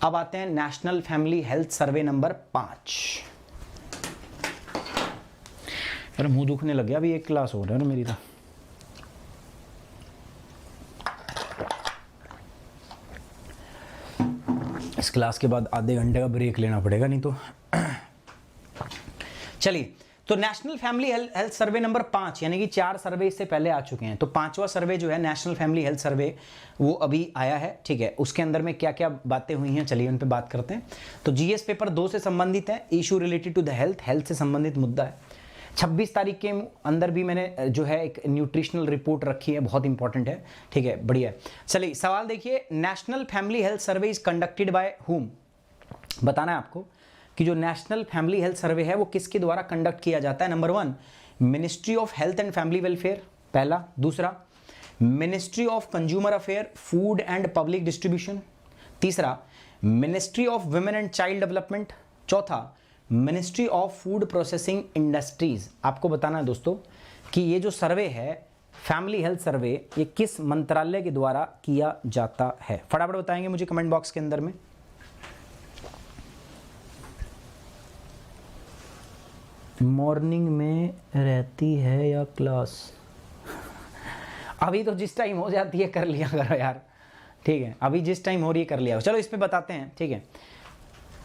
अब आते हैं national family health survey number 5। अरे मुंह दुखने लग गया, अभी एक क्लास हो रहा है ना मेरी तो। इस क्लास के बाद आधे घंटे का ब्रेक लेना पड़ेगा नहीं तो। चलिए, तो national family health survey number 5, यानी कि 4 सर्वे इससे पहले आ चुके हैं, तो 5वां सर्वे जो है नेशनल फैमिली हेल्थ सर्वे वो अभी आया है, ठीक है। उसके अंदर में क्या क्या बातें हुई हैं, चलिए उन पे बात करते हैं। तो जीएस पेपर 2 से संबंधित है, issue related to the health से संबंधित मुद्दा है। 26 तारीख के अंदर भी मैंने जो है एक न्यूट्रिशनल रिपोर्ट रखी है, बहुत इंपॉर्टेंट है, ठीक है, बढ़िया। चलिए सवाल देखिए, national family health survey is conducted by whom. बताना है आपको कि जो नेशनल फैमिली हेल्थ सर्वे है वो किसके द्वारा कंडक्ट किया जाता है। Number 1 ministry of health and family welfare, पहला। दूसरा ministry of consumer affair, food and public distribution. तीसरा ministry of women and child development. चौथा ministry of food processing industries. आपको बताना है दोस्तों कि ये जो सर्वे है फैमिली हेल्थ सर्वे, ये किस मंत्रालय के द्वारा किया जाता है। फटाफट बताएंगे मुझे कमेंट बॉक्स के अंदर में। मॉर्निंग में रहती है या क्लास? अभी तो जिस टाइम हो जाती है कर लिया करो यार, ठीक है, अभी जिस टाइम हो रही है कर लिया। चलो इस पे बताते हैं, ठीक है।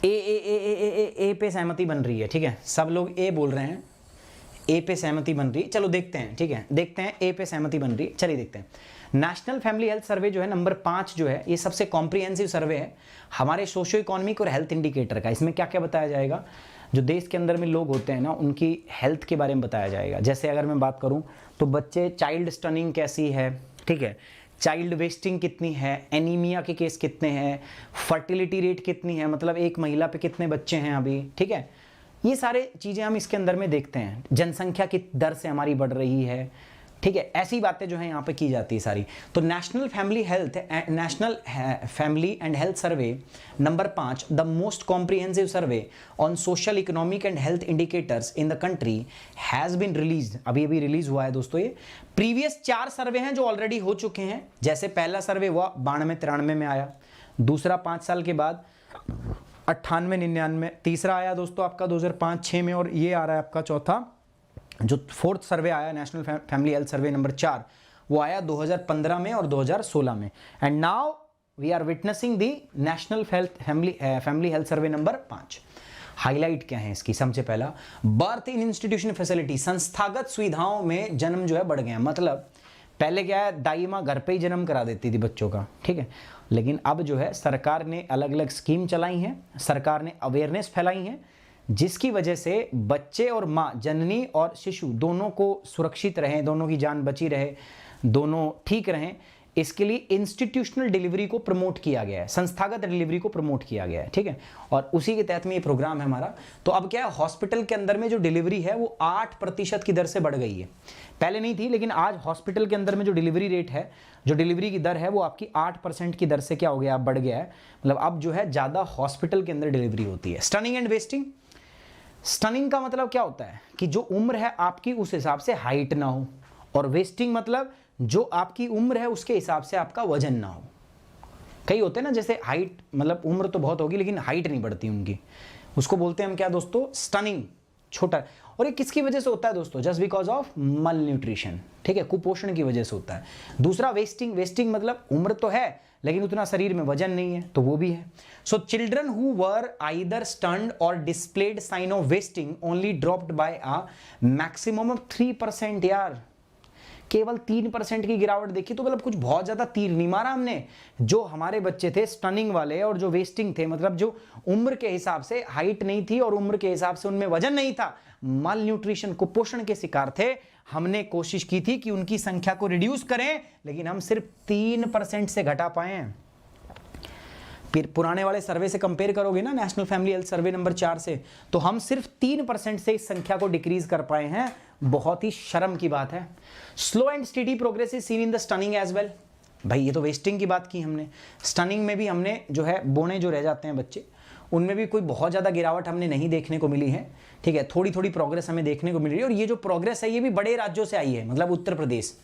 ए पे सहमति बन रही है, ठीक है, सब लोग ए बोल रहे हैं, ए पे सहमति बन रही है। चलो देखते हैं, ठीक है, देखते हैं ए पे सहमति बन रही है। चलिए देखते हैं। नेशनल फैमिली हेल्थ सर्वे जो है नंबर 5 जो है, ये सबसे कॉम्प्रिहेंसिव सर्वे है हमारे सोशियो इकोनॉमिक और हेल्थ इंडिकेटर का। इसमें क्या क्या बताया जाएगा, जो देश के अंदर में लोग होते हैं ना उनकी हेल्थ के बारे में बताया जाएगा। जैसे अगर मैं बात करूं तो बच्चे, चाइल्ड स्टनिंग कैसी है, ठीक है, चाइल्ड वेस्टिंग कितनी है, एनीमिया के केस कितने हैं, फर्टिलिटी रेट कितनी है, मतलब एक महिला पे कितने बच्चे हैं अभी, ठीक है, ये सारे चीज़ें हम इसके अंदर में देखते हैं। जनसंख्या की दर से हमारी बढ़ रही है, ठीक है, ऐसी बातें जो है यहाँ पे की जाती है सारी। तो national family and health survey number 5, the most comprehensive survey on social economic and health indicators in the country has been release. अभी अभी रिलीज हुआ है दोस्तों। ये प्रीवियस 4 सर्वे हैं जो ऑलरेडी हो चुके हैं। जैसे पहला सर्वे हुआ 92-93 में आया, दूसरा 5 साल के बाद 98-99, तीसरा आया दोस्तों आपका 2005-06 में, और ये आ रहा है आपका चौथा जो 4th सर्वे आया national family health survey number 4, वो आया 2015 में और 2016 में। And now we are witnessing the national family health survey number 5। Highlight क्या है इसकी, सबसे पहला बर्थ इन इंस्टीट्यूशन फैसिलिटी, संस्थागत सुविधाओं में जन्म जो है बढ़ गया। मतलब पहले क्या है, दाई माँ घर पे ही जन्म करा देती थी बच्चों का, ठीक है, लेकिन अब जो है सरकार ने अलग अलग स्कीम चलाई हैं, सरकार ने अवेयरनेस फैलाई है, जिसकी वजह से बच्चे और माँ, जननी और शिशु दोनों को सुरक्षित रहें, दोनों की जान बची रहे, दोनों ठीक रहें, इसके लिए इंस्टीट्यूशनल डिलीवरी को प्रमोट किया गया है, संस्थागत डिलीवरी को प्रमोट किया गया है, ठीक है, और उसी के तहत में ये प्रोग्राम है हमारा। तो अब क्या है, हॉस्पिटल के अंदर में जो डिलीवरी है वो 8% की दर से बढ़ गई है। पहले नहीं थी, लेकिन आज हॉस्पिटल के अंदर में जो डिलीवरी रेट है, जो डिलीवरी की दर है, वो आपकी 8% की दर से क्या हो गया, बढ़ गया है। मतलब अब जो है ज़्यादा हॉस्पिटल के अंदर डिलीवरी होती है। स्टनिंग एंड वेस्टिंग, स्टनिंग का मतलब क्या होता है कि जो उम्र है आपकी उस हिसाब से हाइट ना हो, और वेस्टिंग मतलब जो आपकी उम्र है उसके हिसाब से आपका वजन ना हो। कई होते हैं ना, जैसे हाइट मतलब उम्र तो बहुत होगी लेकिन हाइट नहीं बढ़ती उनकी, उसको बोलते हैं हम क्या दोस्तों, स्टनिंग, छोटा। और ये किसकी वजह से होता है दोस्तों, जस्ट बिकॉज ऑफ मल न्यूट्रिशन, ठीक है, कुपोषण की वजह से होता है। दूसरा वेस्टिंग, वेस्टिंग मतलब उम्र तो है लेकिन उतना शरीर में वजन नहीं है, तो वो भी है। So children who were either stunted और displayed sign of wasting only dropped by a maximum of 3%। यार केवल 3% की गिरावट देखी, तो मतलब कुछ बहुत ज्यादा तीर नहीं मारा हमने। जो हमारे बच्चे थे स्टनिंग वाले और जो वेस्टिंग थे, मतलब जो उम्र के हिसाब से हाइट नहीं थी और उम्र के हिसाब से उनमें वजन नहीं था, माल न्यूट्रिशन, कुपोषण के शिकार थे, हमने कोशिश की थी कि उनकी संख्या को रिड्यूस करें, लेकिन हम सिर्फ 3% से घटा पाए हैं। फिर पुराने वाले सर्वे से कंपेयर करोगे ना, national family health survey number 4 से, तो हम सिर्फ 3% से इस संख्या को डिक्रीज कर पाए हैं। बहुत ही शर्म की बात है। Slow and steady progress is seen in the stunting as well. भाई ये तो वेस्टिंग की बात की हमने, स्टनिंग में भी हमने जो है बोने जो रह जाते हैं बच्चे, उनमें भी कोई बहुत ज़्यादा गिरावट हमने नहीं देखने को मिली है, ठीक है, थोड़ी थोड़ी प्रोग्रेस हमें देखने को मिल रही है। और ये जो प्रोग्रेस है ये भी बड़े राज्यों से आई है, मतलब उत्तर प्रदेश,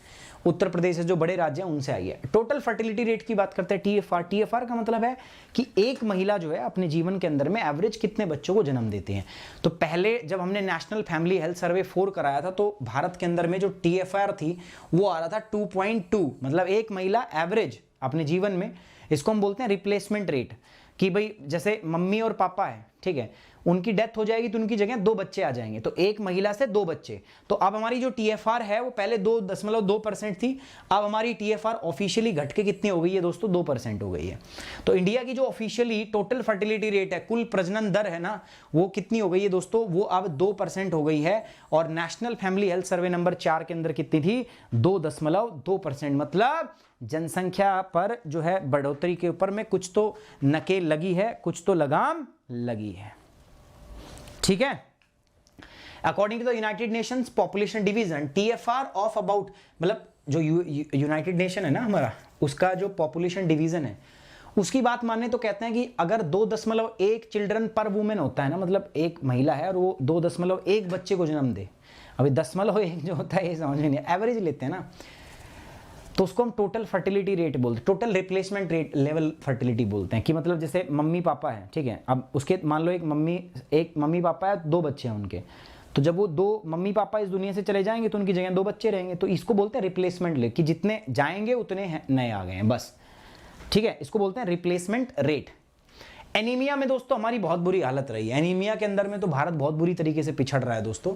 उत्तर प्रदेश से जो बड़े राज्य हैं उनसे आई है। टोटल फर्टिलिटी रेट की बात करते हैं, टीएफआर। टीएफआर का मतलब है कि एक महिला जो है अपने जीवन के अंदर में एवरेज कितने बच्चों को जन्म देती है। तो पहले जब हमने नेशनल फैमिली हेल्थ सर्वे 4 कराया था तो भारत के अंदर में जो टीएफआर थी वो आ रहा था 2.2, मतलब एक महिला एवरेज अपने जीवन में, इसको हम बोलते हैं रिप्लेसमेंट रेट, कि भाई जैसे मम्मी और पापा है, ठीक है, उनकी डेथ हो जाएगी तो उनकी जगह 2 बच्चे आ जाएंगे, तो एक महिला से 2 बच्चे। तो अब हमारी जो टीएफआर है वो पहले 2.2% थी, अब हमारी टीएफआर ऑफिशियली घट के कितनी हो गई है दोस्तों, 2% हो गई है। तो इंडिया की जो ऑफिशियली टोटल फर्टिलिटी रेट है, कुल प्रजनन दर है ना, वो कितनी हो गई है दोस्तों, वो अब 2% हो गई है। और national family health survey number 4 के अंदर कितनी थी, 2.2%। मतलब जनसंख्या पर जो है बढ़ोतरी के ऊपर में कुछ तो नकेल लगी है, कुछ तो लगाम लगी है, ठीक है। According to the United Nations population division, TFR of about, मतलब जो यूनाइटेड नेशन है ना हमारा, उसका जो पॉपुलेशन डिवीजन है उसकी बात माने तो कहते हैं कि अगर 2.1 चिल्ड्रन पर वुमेन होता है ना, मतलब एक महिला है और वो 2.1 बच्चे को जन्म दे, अभी 0.1 जो होता है ये समझ में नहीं, एवरेज लेते हैं ना, तो उसको हम टोटल फर्टिलिटी रेट बोलते हैं, total replacement rate level fertility बोलते हैं। कि मतलब जैसे मम्मी पापा है, ठीक है, अब उसके मान लो एक मम्मी पापा है, 2 बच्चे हैं उनके, तो जब वो 2 मम्मी पापा इस दुनिया से चले जाएंगे तो उनकी जगह 2 बच्चे रहेंगे, तो इसको बोलते हैं रिप्लेसमेंट रेट, कि जितने जाएंगे उतने नए आ गए हैं बस, ठीक है, इसको बोलते हैं रिप्लेसमेंट रेट। एनीमिया में दोस्तों हमारी बहुत बुरी हालत रही है, एनीमिया के अंदर में तो भारत बहुत बुरी तरीके से पिछड़ रहा है दोस्तों।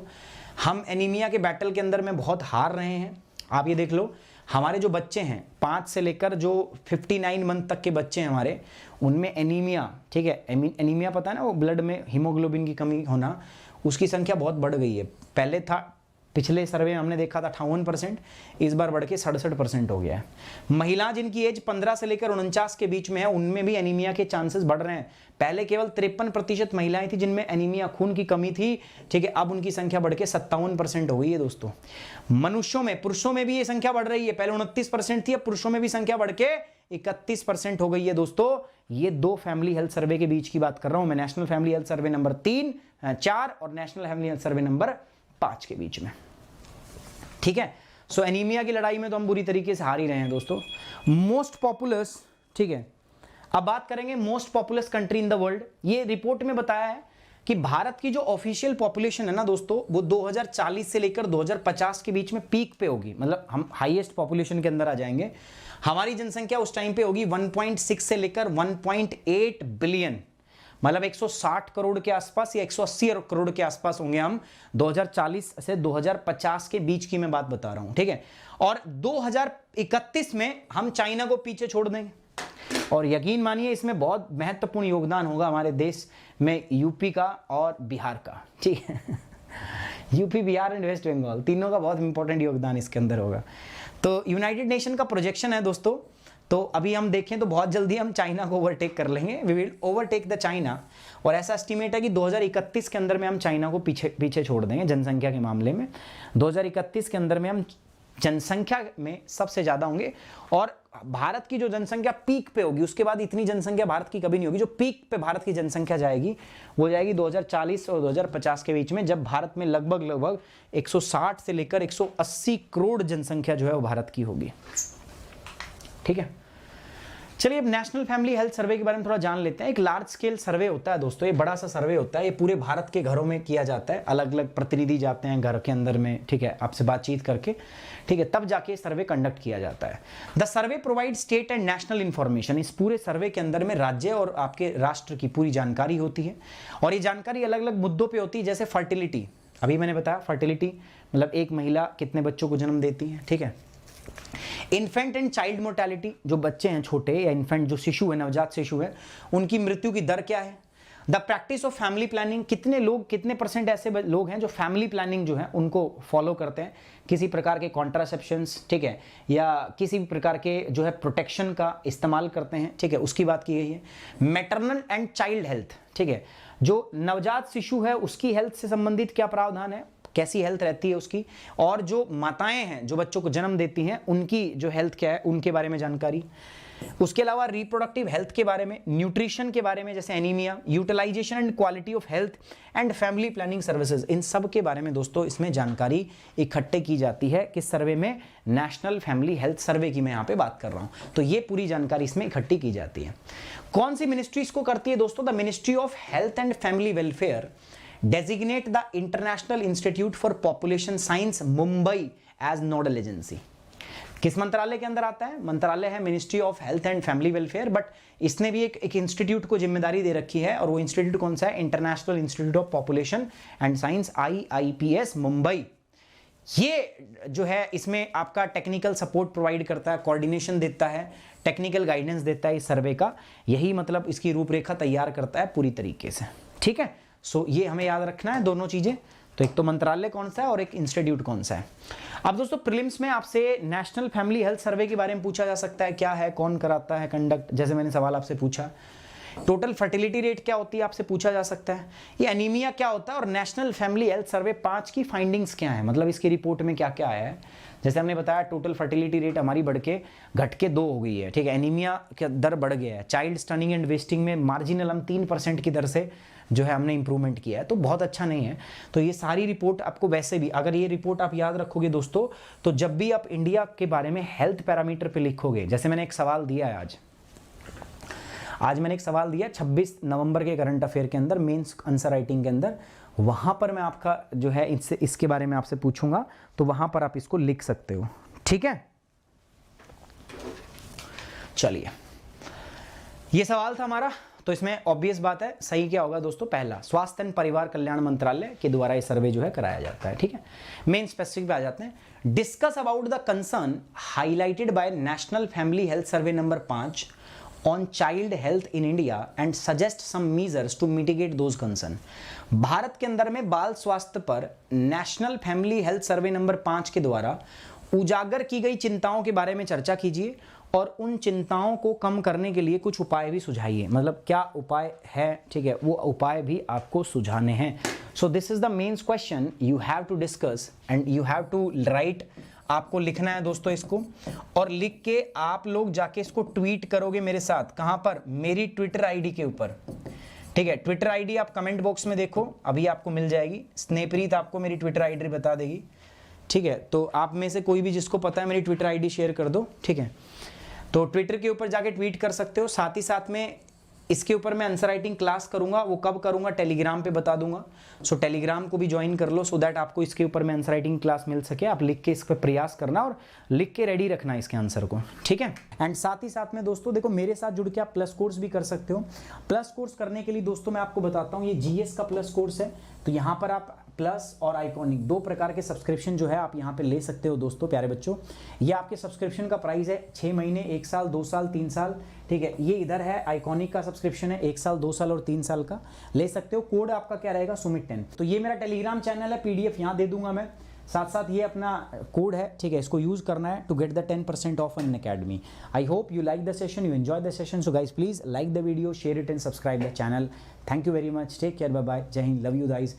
हम एनीमिया के बैटल के अंदर में बहुत हार रहे हैं। आप ये देख लो, हमारे जो बच्चे हैं 5 से लेकर जो 59 मंथ तक के बच्चे हैं हमारे, उनमें एनीमिया, ठीक है, एनीमिया पता है ना, वो ब्लड में हीमोग्लोबिन की कमी होना, उसकी संख्या बहुत बढ़ गई है। पहले था, पिछले सर्वे में हमने देखा था 58%, इस बार बढ़ के 67% हो गया है। महिला जिनकी एज 15 से लेकर 49 के बीच में है, उनमें भी एनीमिया के चांसेस बढ़ रहे हैं। पहले केवल 53% महिलाएं थी जिनमें एनीमिया, खून की कमी थी, ठीक है, अब उनकी संख्या बढ़ के 57% हो गई है दोस्तों। मनुष्यों में, पुरुषों में भी ये संख्या बढ़ रही है, पहले 29% थी, अब पुरुषों में भी संख्या बढ़ के 31% हो गई है दोस्तों। ये 2 फैमिली हेल्थ सर्वे के बीच की बात कर रहा हूं मैं, national family health survey number 4 और national family health survey number 5 के बीच में, ठीक है। सो एनीमिया की लड़ाई में तो हम बुरी तरीके से हार ही रहे हैं दोस्तों। मोस्ट पॉपुलस, ठीक है, अब बात करेंगे most populous country in the world. ये रिपोर्ट में बताया है कि भारत की जो ऑफिशियल पॉपुलेशन है ना दोस्तों, वो 2040 से लेकर 2050 के बीच में पीक पे होगी, मतलब हम हाईएस्ट पॉपुलेशन के अंदर आ जाएंगे। हमारी जनसंख्या उस टाइम पे होगी 1.6 से लेकर 1.8 बिलियन, मतलब 160 करोड़ के आसपास या 180 करोड़ के आसपास होंगे हम 2040 से 2050 के बीच की मैं बात बता रहा हूं, ठीक है। और 2031 में हम चाइना को पीछे छोड़ देंगे, और यकीन मानिए इसमें बहुत महत्वपूर्ण योगदान होगा हमारे देश में यूपी का और बिहार का, ठीक है। यूपी, बिहार एंड वेस्ट बंगाल, तीनों का बहुत इंपॉर्टेंट योगदान इसके अंदर होगा। तो यूनाइटेड नेशन का प्रोजेक्शन है दोस्तों, तो अभी हम देखें तो बहुत जल्दी हम चाइना को ओवरटेक कर लेंगे, we will overtake the China. और ऐसा एस्टिमेट है कि 2031 के अंदर में हम चाइना को पीछे छोड़ देंगे जनसंख्या के मामले में। 2031 के अंदर में हम जनसंख्या में सबसे ज़्यादा होंगे, और भारत की जो जनसंख्या पीक पे होगी, उसके बाद इतनी जनसंख्या भारत की कभी नहीं होगी। जो पीक पे भारत की जनसंख्या जाएगी वो जाएगी 2040 और 2050 के बीच में, जब भारत में लगभग 160 से लेकर 180 करोड़ जनसंख्या जो है वो भारत की होगी, ठीक है। चलिए अब नेशनल फैमिली हेल्थ सर्वे के बारे में थोड़ा जान लेते हैं। एक लार्ज स्केल सर्वे होता है दोस्तों, ये बड़ा सा सर्वे होता है, ये पूरे भारत के घरों में किया जाता है, अलग अलग प्रतिनिधि जाते हैं घर के अंदर में, ठीक है, आपसे बातचीत करके, ठीक है, तब जाके सर्वे कंडक्ट किया जाता है। The survey provide state and national information, इस पूरे सर्वे के अंदर में राज्य और आपके राष्ट्र की पूरी जानकारी होती है, और ये जानकारी अलग अलग मुद्दों पर होती है, जैसे फर्टिलिटी, अभी मैंने बताया फर्टिलिटी मतलब एक महिला कितने बच्चों को जन्म देती है, ठीक है। इन्फेंट एंड चाइल्ड मोर्टेलिटी, जो बच्चे हैं छोटे या इन्फेंट जो शिशु है, नवजात शिशु है, उनकी मृत्यु की दर क्या है। The practice of family planning, कितने परसेंट ऐसे लोग हैं जो फैमिली प्लानिंग जो है उनको फॉलो करते हैं, किसी प्रकार के कॉन्ट्रासेप्शंस, ठीक है, या किसी भी प्रकार के जो है प्रोटेक्शन का इस्तेमाल करते हैं, ठीक है, उसकी बात की गई है। मैटरनल एंड चाइल्ड हेल्थ, ठीक है, जो नवजात शिशु है उसकी हेल्थ से संबंधित क्या प्रावधान है, कैसी हेल्थ रहती है उसकी, और जो माताएं हैं जो बच्चों को जन्म देती हैं उनकी जो हेल्थ क्या है उनके बारे में जानकारी। उसके अलावा रिप्रोडक्टिव हेल्थ के बारे में, न्यूट्रिशन के बारे में जैसे anaemia, utilisation and quality of health and family planning services, इन सब के बारे में दोस्तों इसमें जानकारी इकट्ठे की जाती है। किस सर्वे में? नेशनल फैमिली हेल्थ सर्वे की मैं यहाँ पे बात कर रहा हूँ। तो ये पूरी जानकारी इसमें इकट्ठी की जाती है। कौन सी मिनिस्ट्री इसको करती है दोस्तों? The ministry of health and family welfare designate the international institute for population science Mumbai as nodal agency. किस मंत्रालय के अंदर आता है? मंत्रालय है ministry of health and family welfare, but इसने भी एक इंस्टीट्यूट को जिम्मेदारी दे रखी है, और वो इंस्टीट्यूट कौन सा है? International institute of population and science, IIPS Mumbai. ये जो है इसमें आपका टेक्निकल सपोर्ट प्रोवाइड करता है, कोऑर्डिनेशन देता है, टेक्निकल गाइडेंस देता है इस सर्वे का। यही मतलब इसकी रूपरेखा तैयार करता है पूरी तरीके से। ठीक है, सो ये हमें याद रखना है दोनों चीजें। तो एक तो मंत्रालय कौन सा है और एक इंस्टीट्यूट कौन सा है। अब दोस्तों प्रीलिम्स में आपसे नेशनल फैमिली हेल्थ सर्वे के बारे में पूछा जा सकता है, क्या है, कौन कराता है कंडक्ट, जैसे मैंने सवाल आपसे पूछा। टोटल फर्टिलिटी रेट क्या होती है आपसे पूछा जा सकता है, ये एनीमिया क्या होता है, और नेशनल फैमिली हेल्थ सर्वे 5 की फाइंडिंग्स क्या है, मतलब इसकी रिपोर्ट में क्या क्या आया है। जैसे हमने बताया टोटल फर्टिलिटी रेट हमारी घट के 2 हो गई है। ठीक है, एनीमिया का दर बढ़ गया है, चाइल्ड स्टनिंग एंड वेस्टिंग में मार्जिनल हम 3% की दर से जो है हमने इंप्रूवमेंट किया है, तो बहुत अच्छा नहीं है। तो ये सारी रिपोर्ट आपको वैसे भी, अगर ये रिपोर्ट आप याद रखोगे दोस्तों, तो जब भी आप इंडिया के बारे में हेल्थ पैरामीटर पे लिखोगे, जैसे मैंने एक सवाल दिया है आज मैंने एक सवाल दिया 26 नवंबर के करंट अफेयर के अंदर, मेंस आंसर राइटिंग के अंदर, वहां पर मैं आपका जो है इसके बारे में आपसे पूछूंगा, तो वहां पर आप इसको लिख सकते हो। ठीक है, चलिए ये सवाल था हमारा। तो इसमें ऑब्वियस बात है, सही क्या होगा दोस्तों? पहला, स्वास्थ्य एवं परिवार कल्याण मंत्रालय के द्वारा ये सर्वे जो है कराया जाता है। ठीक है, मेन स्पेसिफिक पे आ जाते हैं। Discuss about the concern highlighted by national family health survey number 5 on child health in India and suggest some measures to mitigate those concern. Bharat के अंदर में बाल स्वास्थ्य पर national family health survey number 5 के द्वारा उजागर की गई चिंताओं के बारे में चर्चा कीजिए और उन चिंताओं को कम करने के लिए कुछ उपाय भी सुझाइए। मतलब क्या उपाय है, ठीक है, वो उपाय भी आपको सुझाने हैं। So this is the mains question you have to discuss and you have to write. आपको लिखना है दोस्तों इसको, और लिख के आप लोग जाके इसको ट्वीट करोगे मेरे साथ। कहां पर? मेरी ट्विटर आईडी के ऊपर। ठीक है, ट्विटर आईडी आप कमेंट बॉक्स में देखो, अभी आपको मिल जाएगी। स्नेहप्रीत आपको मेरी ट्विटर आईडी बता देगी। ठीक है, तो आप में से कोई भी जिसको पता है मेरी ट्विटर आईडी शेयर कर दो। ठीक है, तो ट्विटर के ऊपर जाके ट्वीट कर सकते हो। साथ ही साथ में इसके ऊपर मैं आंसर राइटिंग क्लास करूंगा, वो कब करूंगा टेलीग्राम पे बता दूंगा। सो टेलीग्राम को भी ज्वाइन कर लो, सो दैट आपको इसके ऊपर में आंसर राइटिंग क्लास मिल सके। आप लिख के इस पर प्रयास करना और लिख के रेडी रखना इसके आंसर को। ठीक है, एंड साथ ही साथ में दोस्तों देखो, मेरे साथ जुड़ के आप प्लस कोर्स भी कर सकते हो। प्लस कोर्स करने के लिए दोस्तों मैं आपको बताता हूँ, ये जीएस का प्लस कोर्स है। तो यहाँ पर आप प्लस और आइकॉनिक 2 प्रकार के सब्सक्रिप्शन जो है आप यहाँ पे ले सकते हो दोस्तों, प्यारे बच्चों। ये आपके सब्सक्रिप्शन का प्राइस है 6 महीने, 1 साल, 2 साल, 3 साल। ठीक है, ये इधर है आइकॉनिक का सब्सक्रिप्शन है 1 साल, 2 साल और 3 साल का, ले सकते हो। कोड आपका क्या रहेगा? सुमित 10। तो ये मेरा टेलीग्राम चैनल है, PDF यहाँ दे दूंगा मैं। साथ साथ ये अपना कोड है, ठीक है, इसको यूज करना है to get the 10% off Unacademy. I hope you like the session, you enjoy the session. So guys please like the video, share it and subscribe the channel. Thank you very much, take care, bye bye, जय हिंद, love you guys.